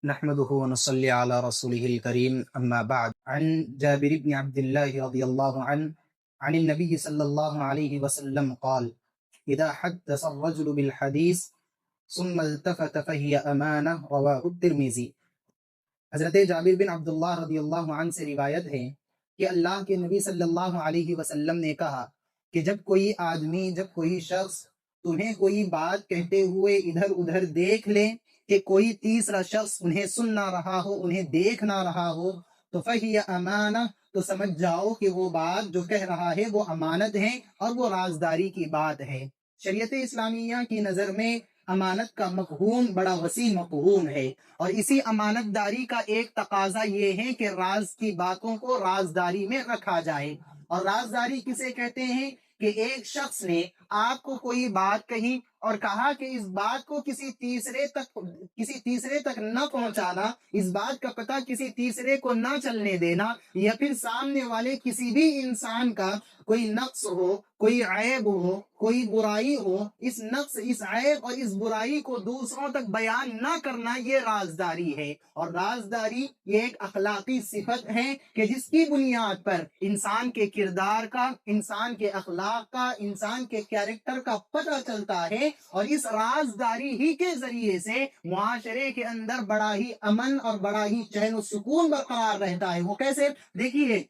نحمده ونصلي على رسوله الكريم أما بعد عن جابر بن عبد الله رضي الله عنه عن النبي صلى الله عليه وسلم قال إذا حدث الرجل بالحديث ثم التفت فهي أمانة رواه الترمذي۔ حضرت جابر بن عبداللہ رضی اللہ عنہ سے روایت ہے کہ اللہ کے نبی صلی اللہ علیہ وسلم نے کہا کہ جب کوئی آدمی، جب کوئی شخص تمہیں کوئی بات کہتے ہوئے ادھر ادھر دیکھ لے کہ کوئی تیسرا شخص انہیں سن نہ رہا ہو، انہیں دیکھ نہ رہا ہو، تو فہی امانہ، تو سمجھ جاؤ کہ وہ بات جو کہہ رہا ہے وہ امانت ہے اور وہ رازداری کی بات ہے۔ شریعت اسلامیہ کی نظر میں امانت کا مفہوم بڑا وسیع مفہوم ہے، اور اسی امانت داری کا ایک تقاضا یہ ہے کہ راز کی باتوں کو رازداری میں رکھا جائے۔ اور رازداری کسے کہتے ہیں کہ ایک شخص نے آپ کو کوئی بات کہی اور کہا کہ اس بات کو کسی تیسرے تک نہ پہنچانا، اس بات کا پتہ کسی تیسرے کو نہ چلنے دینا، یا پھر سامنے والے کسی بھی انسان کا کوئی نقص ہو، کوئی عیب ہو، کوئی برائی ہو، اس نقص، اس عیب اور اس برائی کو دوسروں تک بیان نہ کرنا، یہ رازداری ہے۔ اور رازداری یہ ایک اخلاقی صفت ہے کہ جس کی بنیاد پر انسان کے کردار کا، انسان کے اخلاق کا، انسان کے کیریکٹر کا پتہ چلتا ہے، اور اس رازداری ہی کے ذریعے سے معاشرے کے اندر بڑا ہی امن اور بڑا ہی چین و سکون برقرار رہتا ہے۔ وہ کیسے؟ دیکھیے،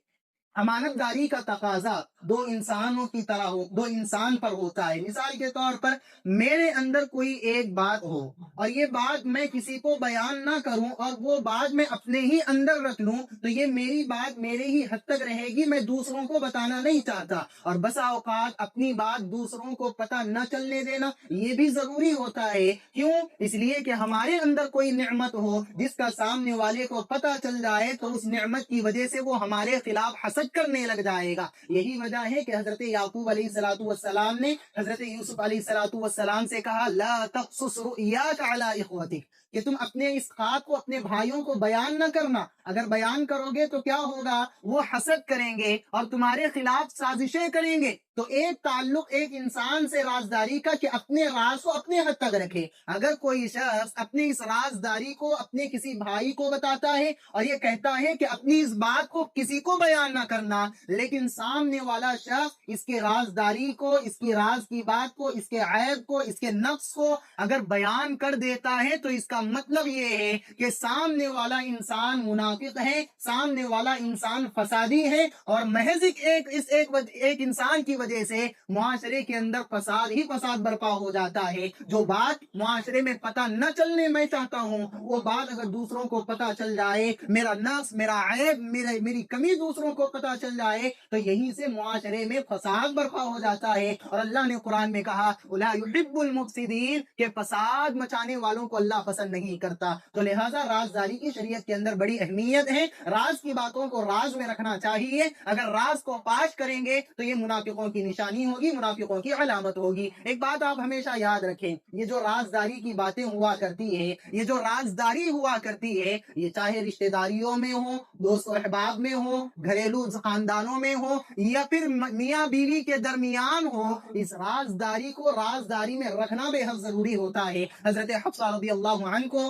امانت داری کا تقاضا دو انسانوں کی طرح دو انسان پر ہوتا ہے۔ مثال کے طور پر میرے اندر کوئی ایک بات ہو اور یہ بات میں کسی کو بیان نہ کروں اور وہ بات میں اپنے ہی اندر رکھ لوں، تو یہ میری بات میرے ہی حد تک رہے گی، میں دوسروں کو بتانا نہیں چاہتا۔ اور بسا اوقات اپنی بات دوسروں کو پتہ نہ چلنے دینا یہ بھی ضروری ہوتا ہے۔ کیوں؟ اس لیے کہ ہمارے اندر کوئی نعمت ہو جس کا سامنے والے کو پتہ چل جائے تو اس نعمت کی وجہ سے وہ ہمارے خلاف حسد کرنے لگ جائے گا۔ یہی وجہ ہے کہ حضرت یعقوب علیہ السلام نے حضرت یوسف علیہ السلام سے کہا لا تقصص رؤیاک علی اخوتک، کہ تم اپنے اس خواب کو اپنے بھائیوں کو بیان نہ کرنا۔ اگر بیان کرو گے تو کیا ہوگا؟ وہ حسد کریں گے اور تمہارے خلاف سازشیں کریں گے۔ تو ایک تعلق ایک انسان سے رازداری کا کہ اپنے راز کو اپنے حد تک رکھے۔ اگر کوئی شخص اپنی اس رازداری کو اپنے کسی بھائی کو بتاتا ہے اور یہ کہتا ہے کہ اپنی اس بات کو کسی کو بیان نہ کرنا، لیکن سامنے والا شخص اس کے رازداری کو، اس کی راز کی بات کو، اس کے عیب کو، اس کے نقص کو اگر بیان کر دیتا ہے تو اس کا مطلب یہ ہے کہ سامنے والا انسان منافق ہے، سامنے والا انسان فسادی ہے، اور محض ایک انسان کی وجہ سے معاشرے کے اندر فساد ہی فساد برپا ہو جاتا ہے۔ جو بات معاشرے میں پتہ نہ چلنے میں چاہتا ہوں، وہ بات اگر دوسروں کو پتہ چل جائے، میرا نقص، میرا عیب، میری کمی دوسروں کو پتہ چل جائے، تو یہیں سے معاشرے میں فساد برپا ہو جاتا ہے۔ اور اللہ نے قرآن میں کہا اُولا یحب المفسدین، کہ فساد مچانے والوں کو اللہ پسند نہیں کرتا۔ تو لہٰذا رازداری کی شریعت کے اندر بڑی اہمیت ہے۔ راز کی باتوں کو راز میں رکھنا چاہیے۔ اگر راز کو فاش کریں گے تو یہ منافقوں کی نشانی ہوگی، منافقوں کی علامت ہوگی۔ ایک بات آپ ہمیشہ یاد رکھیں، یہ جو رازداری کی باتیں ہوا کرتی ہے، یہ جو رازداری ہوا کرتی ہے، یہ چاہے رشتہ داریوں میں ہو، دوست و احباب میں ہو، گھریلو خاندانوں میں ہو، یا پھر میاں بیوی کے درمیان ہو، اس رازداری کو رازداری میں رکھنا بے حد ضروری ہوتا ہے۔ حضرت حفصہ رضی اللہ عنہ کو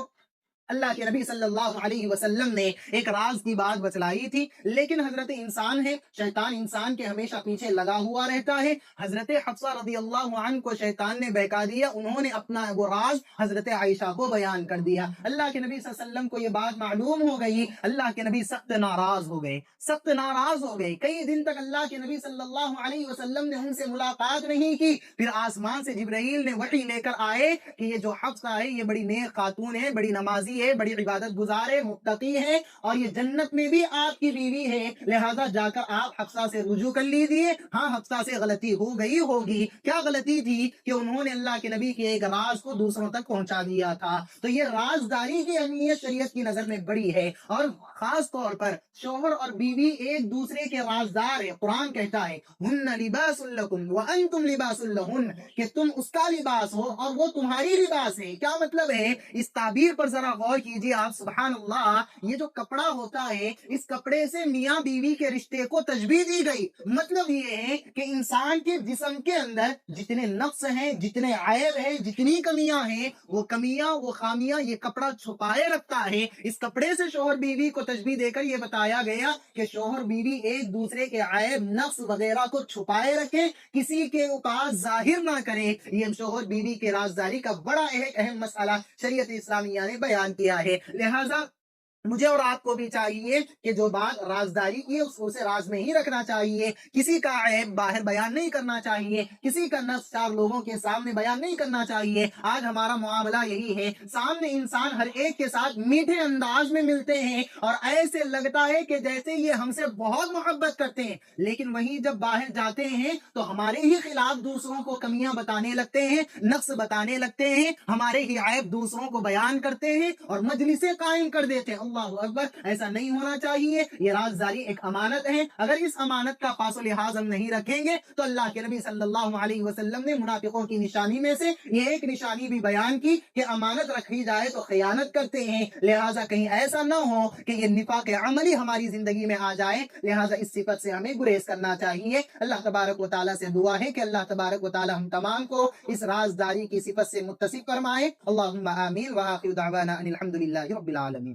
اللہ کے نبی صلی اللہ علیہ وسلم نے ایک راز کی بات بتلائی تھی، لیکن حضرت انسان ہے، شیطان انسان کے ہمیشہ پیچھے لگا ہوا رہتا ہے۔ حضرت حفصہ رضی اللہ عنہ کو شیطان نے بہکا دیا، انہوں نے اپنا وہ راز حضرت عائشہ کو بیان کر دیا۔ اللہ کے نبی صلی اللہ علیہ وسلم کو یہ بات معلوم ہو گئی، اللہ کے نبی سخت ناراض ہو گئے، سخت ناراض ہو گئے۔ کئی دن تک اللہ کے نبی صلی اللہ علیہ وسلم نے ان سے ملاقات نہیں کی۔ پھر آسمان سے جبرائیل نے وحی لے کر آئے کہ یہ جو حفصہ ہے یہ بڑی نیک خاتون ہے، بڑی نمازی ہے، بڑی عبادت گزار ہے، متقی ہے، اور یہ جنت میں بھی آپ کی بیوی ہے، لہذا جا کر آپ حفصہ سے رجوع کر لیجیے۔ ہاں، حفصہ سے غلطی ہو گئی ہوگی۔ کیا غلطی تھی؟ کہ انہوں نے اللہ کے نبی کے ایک راز کو دوسروں تک پہنچا دیا تھا۔ تو یہ رازداری کی اہمیت شریعت کی نظر میں بڑی ہے، اور خاص طور پر شوہر اور بیوی ایک دوسرے کے رازدار ہیں۔ قرآن کہتا ہے ہن لباس لکم وانتم لباس لہن، کہ تم اس کا لباس ہو اور وہ تمہاری لباس ہے۔ کیا مطلب ہے؟ اس تعبیر پر ذرا غور کیجیے آپ، سبحان اللہ، یہ جو کپڑا ہوتا ہے اس کپڑے سے میاں بیوی کے رشتے کو تشبیہ دی گئی۔ مطلب یہ ہے کہ انسان کے جسم کے اندر جتنے نقص ہیں، جتنے عیب ہیں، جتنی کمیاں ہیں، وہ کمیاں، وہ خامیاں یہ کپڑا چھپائے رکھتا ہے۔ اس کپڑے سے شوہر بیوی کو تشبیہ دے کر یہ بتایا گیا کہ شوہر بیوی ایک دوسرے کے عیب، نقص وغیرہ کو چھپائے رکھیں، کسی کے پاس ظاہر نہ کریں۔ یہ شوہر بیوی کے رازداری کا بڑا اہم مسئلہ شریعت اسلامیہ نے بیان کیا ہے۔ لہذا مجھے اور آپ کو بھی چاہیے کہ جو بات رازداری کی ہے اس کو اسے راز میں ہی رکھنا چاہیے، کسی کا عیب باہر بیان نہیں کرنا چاہیے، کسی کا نقص چار لوگوں کے سامنے بیان نہیں کرنا چاہیے۔ آج ہمارا معاملہ یہی ہے، سامنے انسان ہر ایک کے ساتھ میٹھے انداز میں ملتے ہیں اور ایسے لگتا ہے کہ جیسے یہ ہم سے بہت محبت کرتے ہیں، لیکن وہیں جب باہر جاتے ہیں تو ہمارے ہی خلاف دوسروں کو کمیاں بتانے لگتے ہیں، نقص بتانے لگتے ہیں، ہمارے ہی عیب دوسروں کو بیان کرتے ہیں اور مجلسیں قائم کر دیتے ہیں۔ اللہ اکبر، ایسا نہیں ہونا چاہیے۔ یہ رازداری ایک امانت ہے، اگر اس امانت کا پاس و لحاظ ہم نہیں رکھیں گے تو اللہ کے نبی صلی اللہ علیہ وسلم نے منافقوں کی نشانی میں سے یہ ایک نشانی بھی بیان کی کہ امانت رکھی جائے تو خیانت کرتے ہیں۔ لہٰذا کہیں ایسا نہ ہو کہ یہ نفاق عملی ہماری زندگی میں آ جائے، لہٰذا اس صفت سے ہمیں گریز کرنا چاہیے۔ اللہ تبارک و تعالیٰ سے دعا ہے کہ اللہ تبارک و تعالیٰ ہم تمام کو اس رازداری کی صفت سے متصف فرمائے۔ اللہم آمین، وآخر دعوانا ان الحمد للہ رب العالمین۔